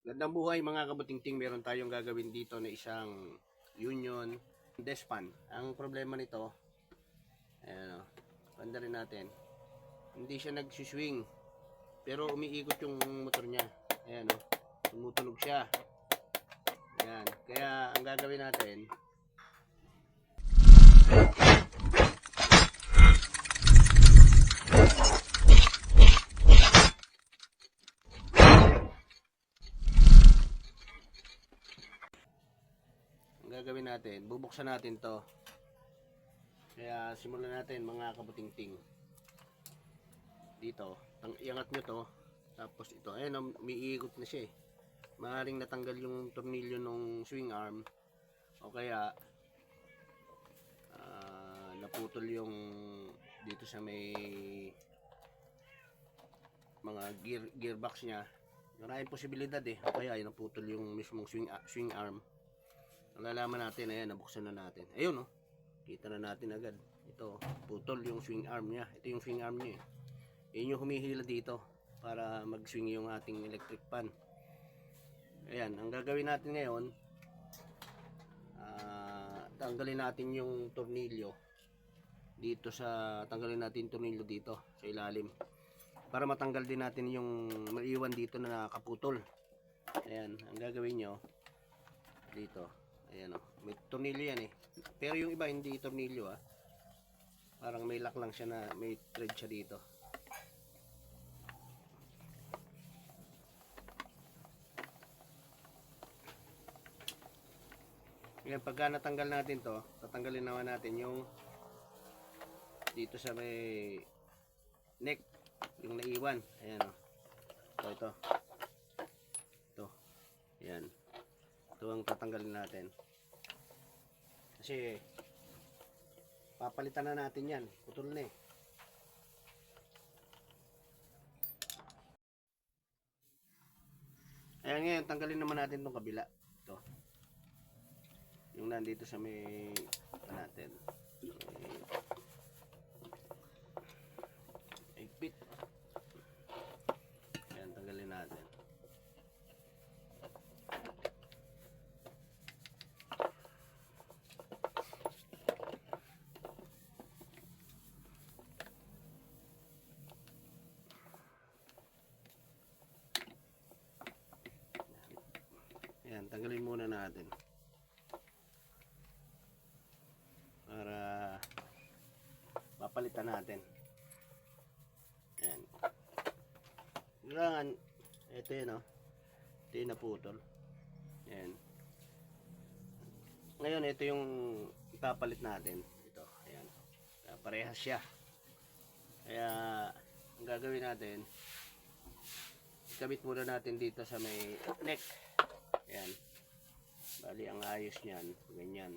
Gandang buhay mga kabutingting, meron tayong gagawin dito na isang union despan. Ang problema nito, ayan o, panda rin natin, hindi siya nagsuswing, pero umiikot yung motor niya. Ayan o, tumutunog siya. Ayan, kaya ang gagawin natin, bubuksan natin to. Kaya simulan natin mga kabutingting. Dito, iangat nyo to. Tapos ito, ayan, umiikot na siya eh. Maaaring natanggal yung tornilyo ng swing arm. O kaya naputol yung dito sa may mga gearbox nya. Maraming posibilidad eh. O kaya naputol yung mismong swing arm. Nalalaman natin, ayan, nabuksan na natin. Ayun, oh, kita na natin agad. Ito, putol yung swing arm niya. Ito yung swing arm niya. Yun yung humihila dito para mag-swing yung ating electric pan. Ayan, ang gagawin natin ngayon, tanggalin natin yung tornilyo dito tanggalin natin yung tornilyo dito sa ilalim. Para matanggal din natin yung maiwan dito na nakaputol. Ayan, ang gagawin nyo dito. Ayan o, may tornilyo yan eh. Pero yung iba hindi tornilyo ah. Parang may lock lang siya na may thread siya dito. Ngayon pagka natanggal natin to, tatanggalin naman natin yung dito sa may neck, yung naiwan. Ayan o. Ito. Ito. Ayan. Ito ang tatanggalin natin. Kasi papalitan na natin yan. Putol na eh. Ayan ngayon, tanggalin naman natin itong kabila. Ito. Yung nandito sa may natin. Igpit. Ayan, tanggalin natin. Ayan, tanggalin muna natin para papalitan natin. Ayan. Kailangan, ito yun o, ito yung naputol. Ayan. Ngayon, ito yung ipapalit natin. Ito, ayan. Parehas siya. Kaya, ang gagawin natin, ikabit muna natin dito sa may neck. Ayan. Bali, ang ayos niyan, ganyan.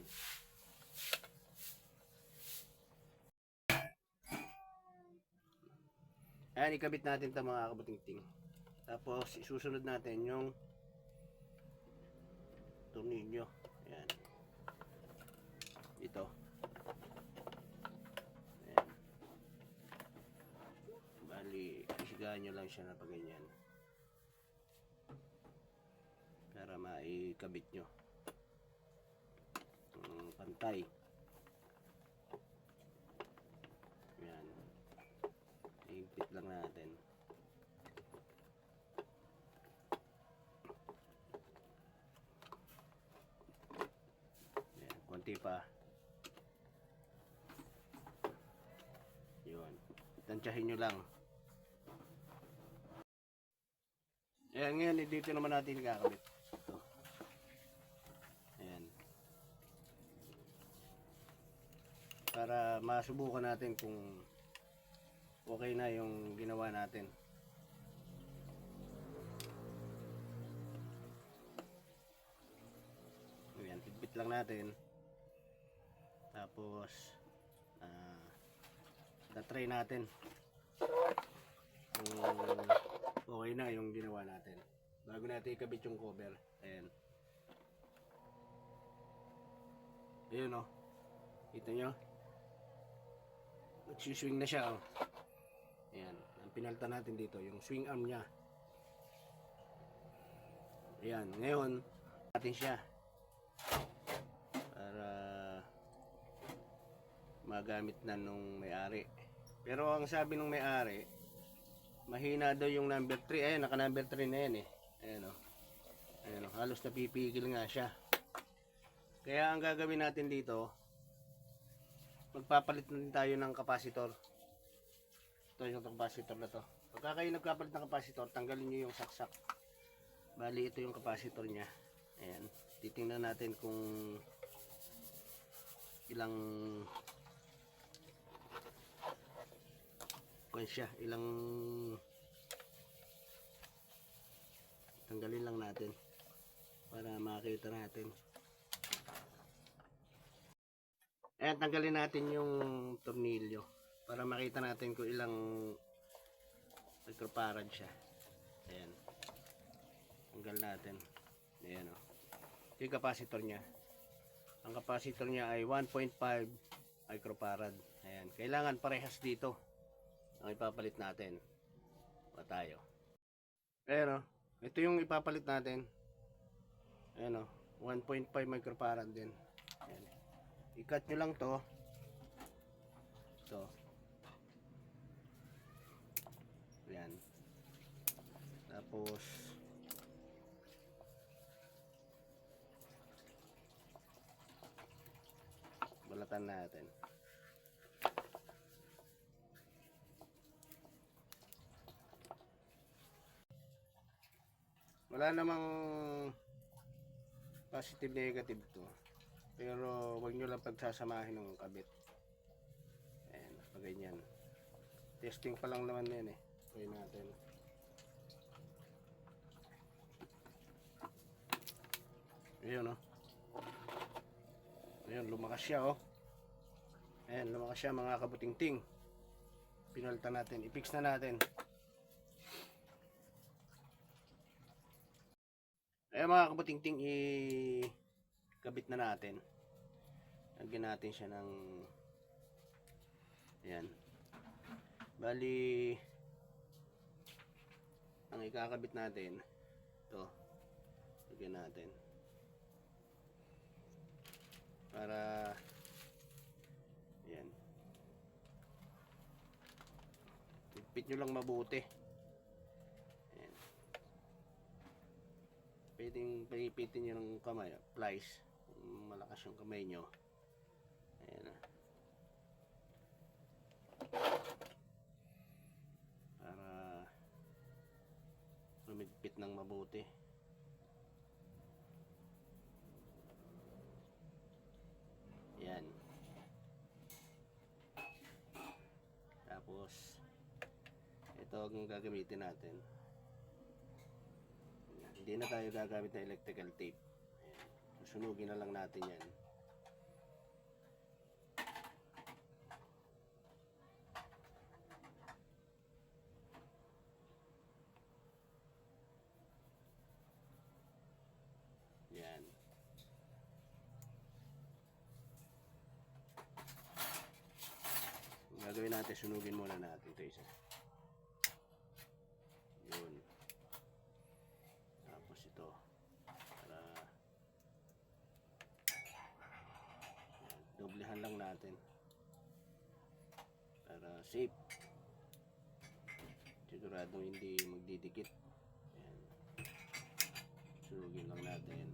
Ayan, ikabit natin ito mga kabutingting. Tapos, isusunod natin yung tornilyo. Ayan. Ito. Ayan. Bali, isigaan nyo lang siya na paganyan. Para maikabit nyo. Pantay. Ayan. Iigpit lang natin. Ayan, konti pa. Yun. Tansyahin nyo lang. Ayan, ngayon dito naman natin kakabit. Ito. Ayan. Para masubukan natin kung okay na yung ginawa natin. Ayan, higpit lang natin. Tapos tatry natin kung okay na yung ginawa natin bago natin ikabit yung cover. Ayan. Ayun o. Kita nyo? Nagsuswing na siya o. Ayan. Ang pinalitan natin dito, yung swing arm nya. Ayan, ngayon natin siya para magamit na nung may-ari. Pero ang sabi nung may-ari, mahina daw yung number 3. Ayun, naka number 3 na yan eh. Ayan o. Ayan o, halos napipigil nga siya. Kaya ang gagawin natin dito, magpapalit na din tayo ng capacitor. Ito yung capacitor na to. Pagka kayo nagpapalit ng capacitor, tanggalin nyo yung saksak. Bali, ito yung capacitor nya. Ayan. Titingnan natin kung ilang ilang tanggalin lang natin para makita natin. Ayan, tanggalin natin yung tornilyo para makita natin kung ilang microfarad siya. Ayan, tanggal natin. Ayan o, ito yung capacitor nya. Ang capacitor nya ay 1.5 microfarad. Ayan, kailangan parehas dito ang ipapalit natin. O tayo. Ayan o, ito yung ipapalit natin. Ayan o, 1.5 microfarad din. Ayan. I-cut nyo lang to. Ito. Ayan. Tapos balatan natin. Wala namang positive negative to, pero wag nyo lang pagsasamahin ng kabit. Ayan, pag ganyan. Testing pa lang naman yan eh. Try natin. Ayun o. Ayun, lumakas siya o. Ayan, lumakas siya mga kabuting-ting. Pinalitan natin, i-fix na natin. Ayan mga kabuting-ting, i-kabit na natin. Lagyan natin siya ng ayan. Bali, ang ikakabit natin ito, lagyan natin para ayan, ipit nyo lang mabuti. Ayan. Pwedeng paipitin nyo ng kamay, plies kung malakas yung kamay nyo. Ayan na, para lumigpit ng mabuti. Yan. Tapos ito ang gagamitin natin. Hindi na tayo gagamit ng electrical tape. Ayan. Susunugin na lang natin yan. Yan. Ang gagawin natin, sunugin muna natin ito isa. Yun. Tapos ito. Para yan, doblehan lang natin. Para safe. Siguradong hindi magdidikit. Yan. Sunugin lang natin.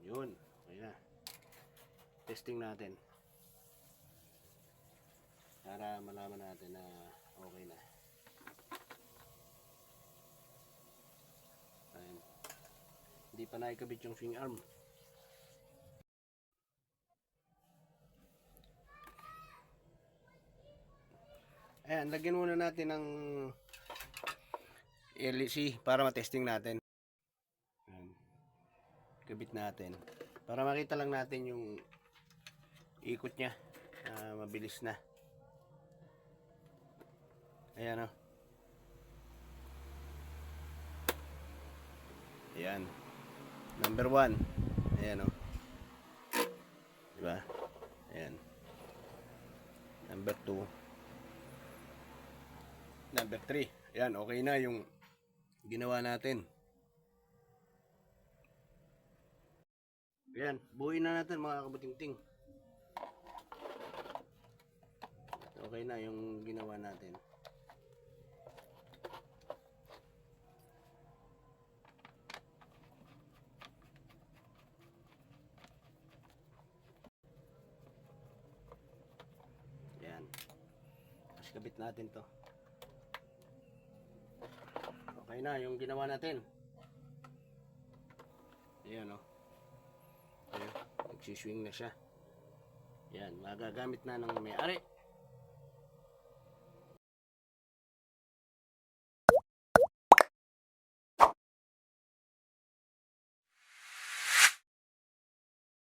Yun, okay na. Testing natin para malaman natin na okay na. Ayan. Hindi pa naikabit yung swing arm. Ayan, lagyan muna natin ng LEC para matesting natin. Ayan. Kabit natin para makita lang natin yung ikot nya, mabilis na. Ayan o. Ayan, number 1. Ayan o, diba? Ayan, number 2. Number 3. Yan, okay na yung ginawa natin. Yan, buuin na natin mga kabutingting. Okay na yung ginawa natin. Yan. Tapos kabit natin to. Okay na yung ginawa natin. Ayan o. Ayan, nagsiswing na siya. Yan, magagamit na ng may-ari.